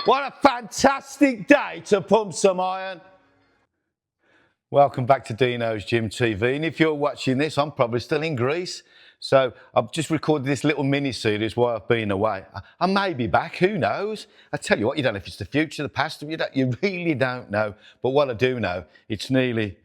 What a fantastic day to pump some iron. Welcome back to Dino's Gym TV. And if you're watching this, I'm probably still in Greece. So I've just recorded this little mini series while I've been away. I may be back, who knows? I tell you what, you don't know if it's the future, the past, you really don't know. But what I do know, it's nearly,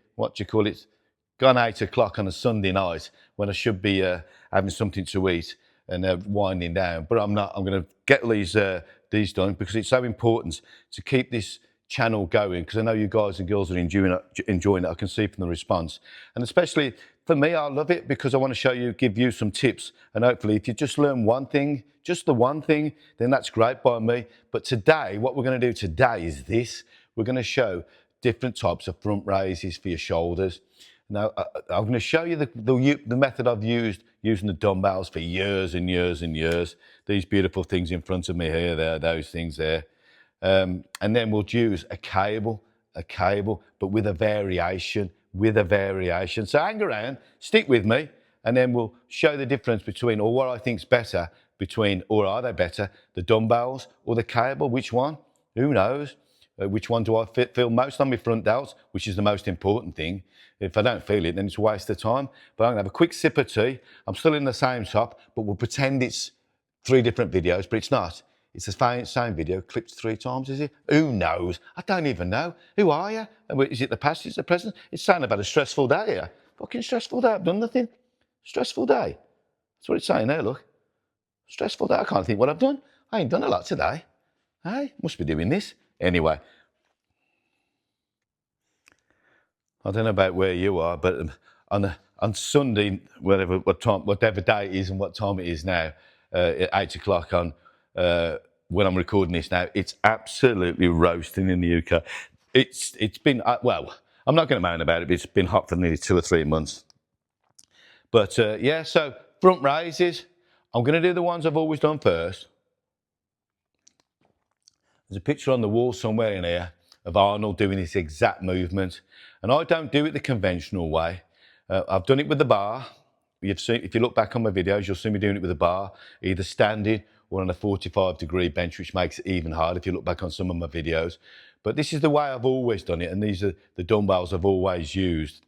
gone 8 o'clock on a Sunday night when I should be having something to eat and winding down. But I'm not. I'm going to get these done because it's so important to keep this channel going, because I know you guys and girls are enjoying it. I can see from the response, and especially for me, I love it because I want to show you, give you some tips, and hopefully if you just learn one thing, just the one thing, then that's great by me. But today, what we're going to do today is this. We're going to show different types of front raises for your shoulders. Now, I'm going to show you the method I've used using the dumbbells for years and years and years. These beautiful things in front of me here, there, those things there. And then we'll use a cable, but with a variation, So hang around, stick with me, and then we'll show the difference between, or what I think's better between, or are they better, the dumbbells or the cable? Which one? Who knows? Which one do I feel most on my front delts, which is the most important thing. If I don't feel it, then it's a waste of time. But I'm gonna have a quick sip of tea. I'm still in the same shop, but we'll pretend it's 3 different videos, but it's not. It's the same video clipped 3 times, is it? Who knows? I don't even know. Who are you? Is it the past? Is it the present? It's saying about a stressful day here. Fucking stressful day. I've done nothing. Stressful day. That's what it's saying there, look. Stressful day. I can't think what I've done. I ain't done a lot today. Hey, must be doing this. Anyway. I don't know about where you are, but on Sunday, whatever day it is and what time it is now, at 8 o'clock on when I'm recording this now, it's absolutely roasting in the UK. It's been well, I'm not going to moan about it, but it's been hot for nearly 2 or 3 months. But yeah, so front raises, I'm going to do the ones I've always done first. There's a picture on the wall somewhere in here of Arnold doing this exact movement. And I don't do it the conventional way. I've done it with the bar. If you look back on my videos, you'll see me doing it with a bar, either standing or on a 45-degree bench, which makes it even harder if you look back on some of my videos. But this is the way I've always done it, and these are the dumbbells I've always used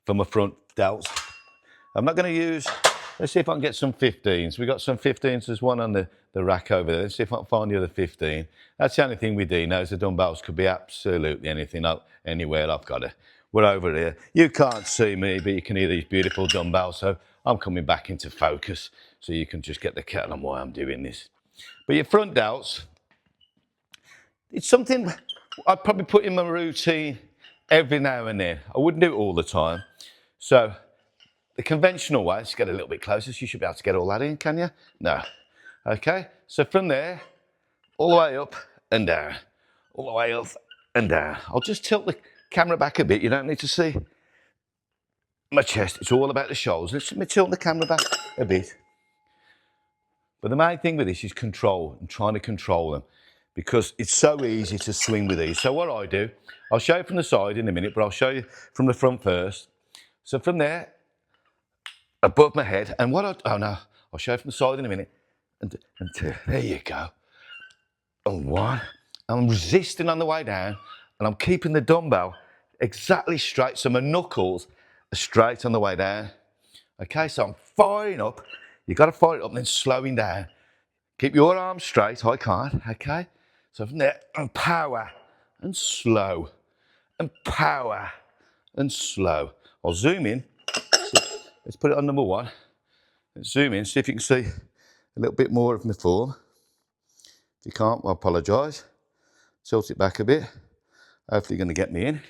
for my front delts. I'm not going to use, let's see if I can get some 15s. We've got some 15s, there's one on the rack over there. Let's see if I can find the other 15. That's the only thing with Dino's. The dumbbells could be absolutely anything, anywhere I've got it. We're over here. You can't see me, but you can hear these beautiful dumbbells. So I'm coming back into focus so you can just get the kettle on why I'm doing this. But your front delts, it's something I'd probably put in my routine every now and then. I wouldn't do it all the time. So the conventional way, let's get a little bit closer so you should be able to get all that in, can you? No. Okay, so from there, all the way up and down, all the way up and down. I'll just tilt the camera back a bit. You don't need to see my chest. It's all about the shoulders. Let me tilt the camera back a bit. But the main thing with this is control and trying to control them, because it's so easy to swing with these. So what I do, I'll show you from the side in a minute, but I'll show you from the front first. So from there, above my head, and I'll show you from the side in a minute. And 2, there you go. And 1, I'm resisting on the way down, and I'm keeping the dumbbell exactly straight, so my knuckles are straight on the way down. Okay, so I'm firing up. You've got to fire it up and then slowing down. Keep your arms straight, I can't, okay? So from there, and power, and slow, and power, and slow. I'll zoom in. Let's put it on number 1. Let's zoom in, see if you can see a little bit more of my form. If you can't, I apologise. Tilt it back a bit. Hopefully you're going to get me in.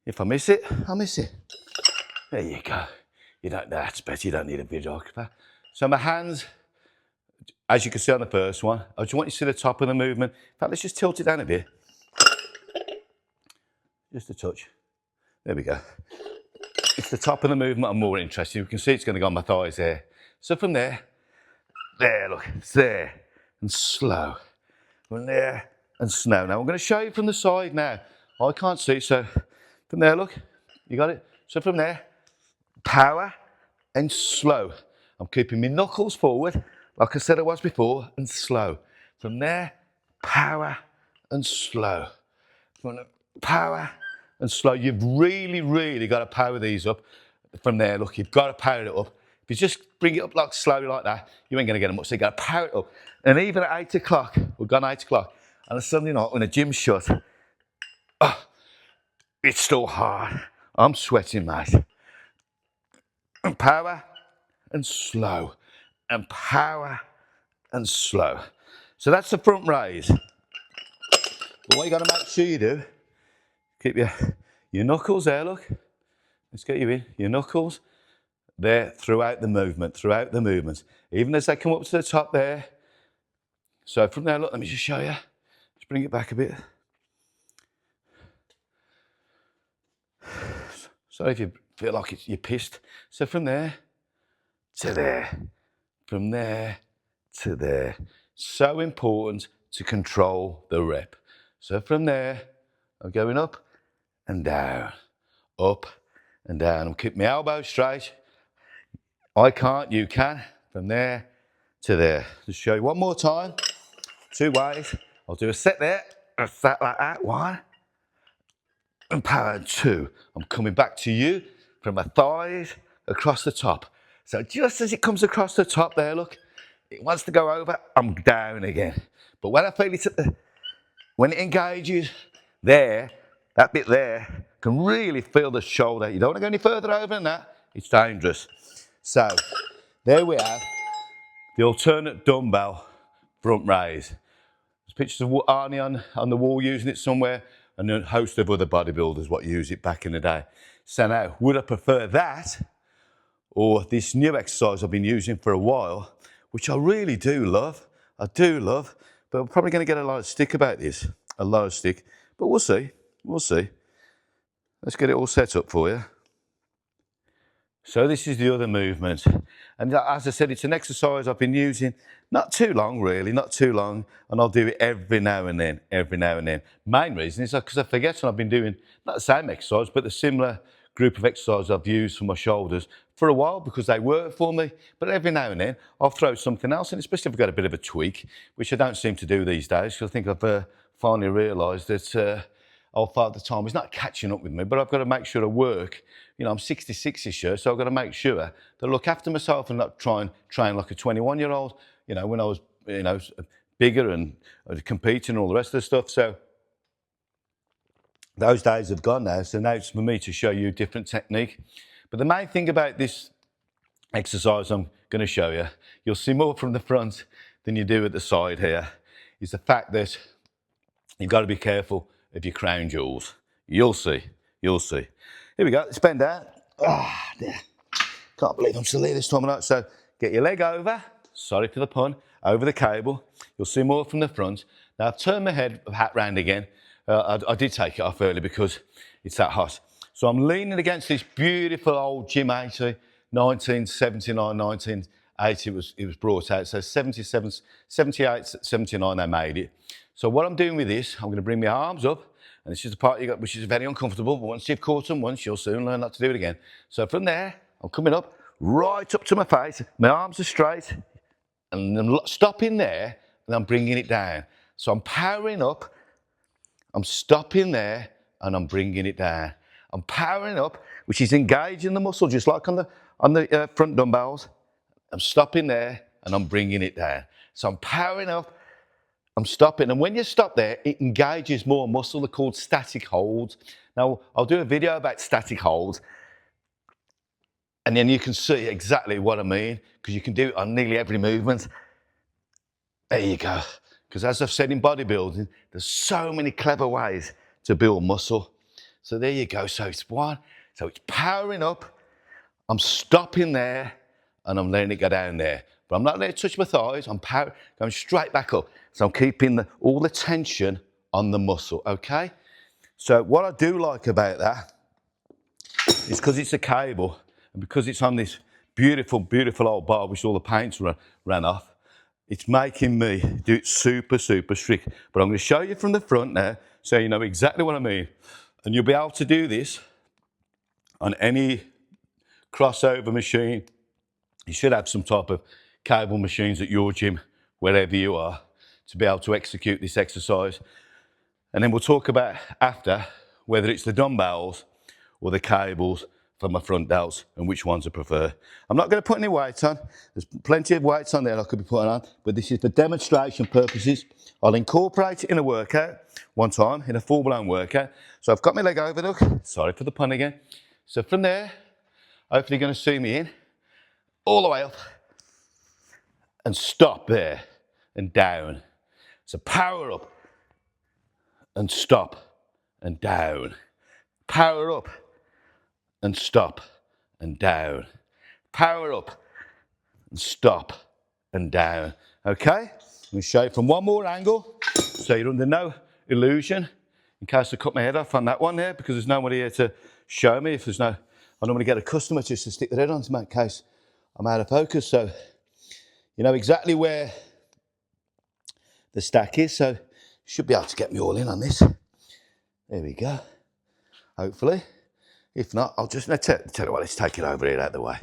If I miss it, I'll miss it. There you go. You don't, that's better, you don't need a videographer. So my hands, as you can see on the first one, I just want you to see the top of the movement. In fact, let's just tilt it down a bit. Just a touch. There we go. It's the top of the movement I'm more interested in. You can see it's going to go on my thighs there. So from there, look, it's there, and slow. From there, and slow. Now I'm going to show you from the side now. I can't see, so from there, look, you got it? So from there, power and slow. I'm keeping my knuckles forward, like I said I was before, and slow. From there, power and slow. From the power and slow. You've really, really got to power these up. From there, look, you've got to power it up. If you just bring it up like slowly like that, you ain't going to get them much. So you got to power it up. And even at 8 o'clock, we've gone 8 o'clock, on a Sunday night when the gym's shut, it's still hard. I'm sweating, mate. And power and slow. And power and slow. So that's the front raise. But what you got to make sure you do, keep your knuckles there, look. Let's get you in. Your knuckles there throughout the movement, even as they come up to the top there. So from there, look, let me just show you. Just bring it back a bit. Sorry if you feel like you're pissed. So from there to there, from there to there. So important to control the rep. So from there, I'm going up and down, up and down. I'm keeping my elbows straight. I can't, you can. From there to there. Just show you one more time. 2 ways. I'll do a set there, a set like that. 1, and power 2. I'm coming back to you from my thighs across the top. So just as it comes across the top there, look, it wants to go over, I'm down again. But when I feel it when it engages there, that bit there, can really feel the shoulder. You don't want to go any further over than that. It's dangerous. So there we have the alternate dumbbell front raise. There's pictures of Arnie on the wall using it somewhere, and a host of other bodybuilders what use it back in the day. So now, would I prefer that or this new exercise I've been using for a while, which I really do love. I do love, but I'm probably going to get a lot of stick about this, a lot of stick. But we'll see, we'll see. Let's get it all set up for you. So this is the other movement. And as I said, it's an exercise I've been using not too long, really, not too long. And I'll do it every now and then, every now and then. Main reason is because I forget, and I've been doing not the same exercise, but the similar group of exercises I've used for my shoulders for a while because they work for me. But every now and then, I'll throw something else in, especially if I've got a bit of a tweak, which I don't seem to do these days, because I think I've finally realised that old Father Time is not catching up with me, but I've got to make sure I work. You know, I'm 66 this year, so I've got to make sure that I look after myself and not try and train like a 21-year-old, you know, when I was, you know, bigger and competing and all the rest of the stuff. So those days have gone now, so now it's for me to show you a different technique. But the main thing about this exercise I'm going to show you, you'll see more from the front than you do at the side here, is the fact that you've got to be careful of your crown jewels. You'll see, you'll see. Here we go, let's bend down. Ah, dear. Can't believe I'm still here this time of night. So get your leg over, sorry for the pun, over the cable. You'll see more from the front. Now I've turned my head hat round again. I did take it off early because it's that hot. So I'm leaning against this beautiful old Gym 80, 1979, 1980 it was brought out. So 77, 78, 79 they made it. So what I'm doing with this, I'm going to bring my arms up, and this is the part you got, which is very uncomfortable, but once you've caught them once, you'll soon learn not to do it again. So from there, I'm coming up, right up to my face, my arms are straight, and I'm stopping there, and I'm bringing it down. So I'm powering up, I'm stopping there, and I'm bringing it down. I'm powering up, which is engaging the muscle, just like on the front dumbbells. I'm stopping there, and I'm bringing it down. So I'm powering up, I'm stopping, and when you stop there, it engages more muscle. They're called static holds. Now, I'll do a video about static holds, and then you can see exactly what I mean, because you can do it on nearly every movement. There you go. Because as I've said in bodybuilding, there's so many clever ways to build muscle. So there you go. So it's one. So it's powering up, I'm stopping there, and I'm letting it go down there. But I'm not letting it touch my thighs, I'm going straight back up. So I'm keeping all the tension on the muscle, okay? So what I do like about that is because it's a cable, and because it's on this beautiful, beautiful old bar, which all the paints ran off, it's making me do it super, super strict. But I'm going to show you from the front now, so you know exactly what I mean. And you'll be able to do this on any crossover machine. You should have some type of cable machines at your gym, wherever you are, to be able to execute this exercise. And then we'll talk about after whether it's the dumbbells or the cables for my front delts and which ones I prefer. I'm not going to put any weights on. There's plenty of weights on there I could be putting on, but this is for demonstration purposes. I'll incorporate it in a workout one time, in a full-blown workout. So I've got my leg over, look. Sorry for the pun again. So from there, hopefully you're going to see me in, all the way up, and stop there, and down. So power up, and stop, and down. Power up, and stop, and down. Power up, and stop, and down. Okay? I'm going to show you from one more angle, so you're under no illusion, in case I cut my head off on that one there, because there's nobody here to show me. If there's no, I normally get a customer just to stick their head on to make case I'm out of focus. So you know exactly where the stack is, so you should be able to get me all in on this. There we go. Hopefully. If not, I'll just tell you what, let's take it over here out of the way.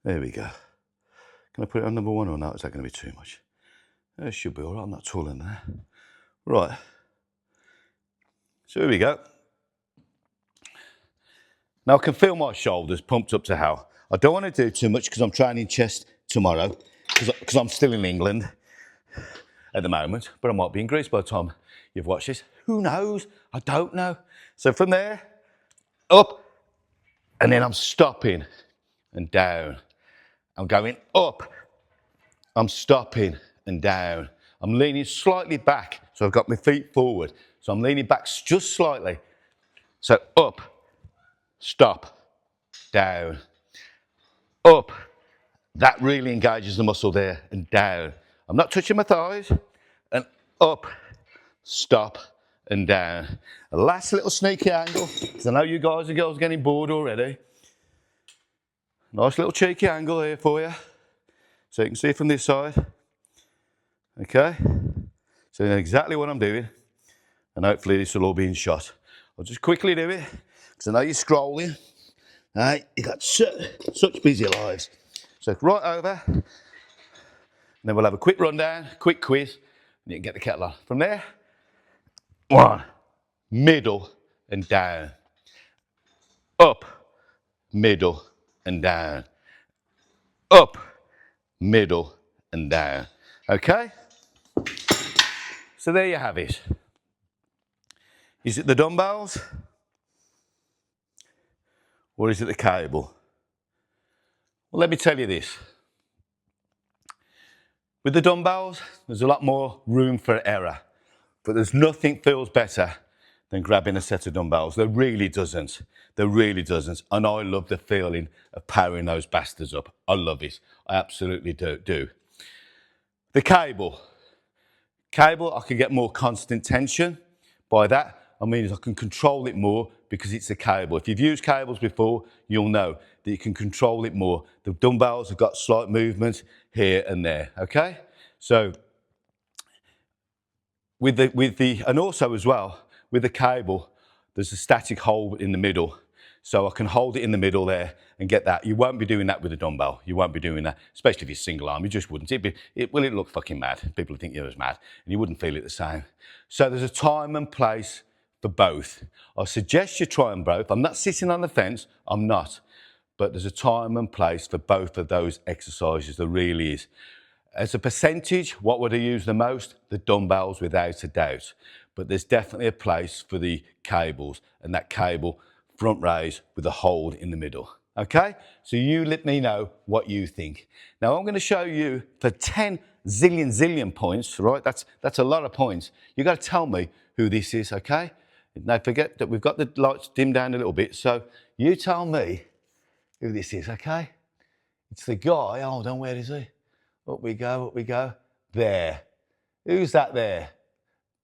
There we go. Can I put it on number 1 or not? Is that going to be too much? It should be all right. I'm not taller than that. Right. So here we go. Now I can feel my shoulders pumped up to hell. I don't want to do too much because I'm training chest tomorrow, because I'm still in England at the moment, but I might be in Greece by the time you've watched this. Who knows? I don't know. So from there, up, and then I'm stopping and down. I'm going up. I'm stopping and down. I'm leaning slightly back, so I've got my feet forward. So I'm leaning back just slightly. So up, stop, down, up. That really engages the muscle there, and down. I'm not touching my thighs, and up, stop, and down. A last little sneaky angle, because I know you guys and girls are getting bored already. Nice little cheeky angle here for you, so you can see from this side. Okay, so you know exactly what I'm doing, and hopefully this will all be in shot. I'll just quickly do it, because I know you're scrolling. Right, you've got such busy lives. So right over, and then we'll have a quick rundown, quick quiz, and you can get the kettle on. From there, 1, middle and down, up, middle and down, up, middle and down. Okay? So there you have it. Is it the dumbbells? Or is it the cable? Well, let me tell you this. With the dumbbells, there's a lot more room for error, but there's nothing feels better than grabbing a set of dumbbells. There really doesn't. There really doesn't. And I love the feeling of powering those bastards up. I love it. I absolutely do. The cable. Cable, I can get more constant tension. By that, I mean I can control it more because it's a cable. If you've used cables before, you'll know that you can control it more. The dumbbells have got slight movement here and there, okay? So, and also as well, with the cable, there's a static hold in the middle. So I can hold it in the middle there and get that. You won't be doing that with a dumbbell. You won't be doing that, especially if you're single arm. You just wouldn't. It look fucking mad. People would think you're as mad, and you wouldn't feel it the same. So there's a time and place for both. I suggest you try them both. I'm not sitting on the fence. I'm not. But there's a time and place for both of those exercises. There really is. As a percentage, what would I use the most? The dumbbells, without a doubt. But there's definitely a place for the cables, and that cable front raise with a hold in the middle. Okay? So you let me know what you think. Now I'm going to show you for 10 zillion points, right? That's a lot of points. You've got to tell me who this is, okay? Now forget that we've got the lights dimmed down a little bit, so you tell me who this is, okay? It's the guy, hold on, where is he? Up we go. There. Who's that there?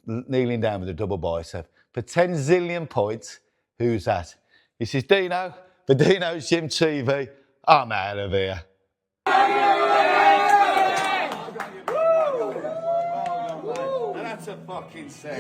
Kneeling down with a double bicep. For 10 zillion points, who's that? This is Dino, for Dino's Gym TV. I'm out of here. That's a fucking set.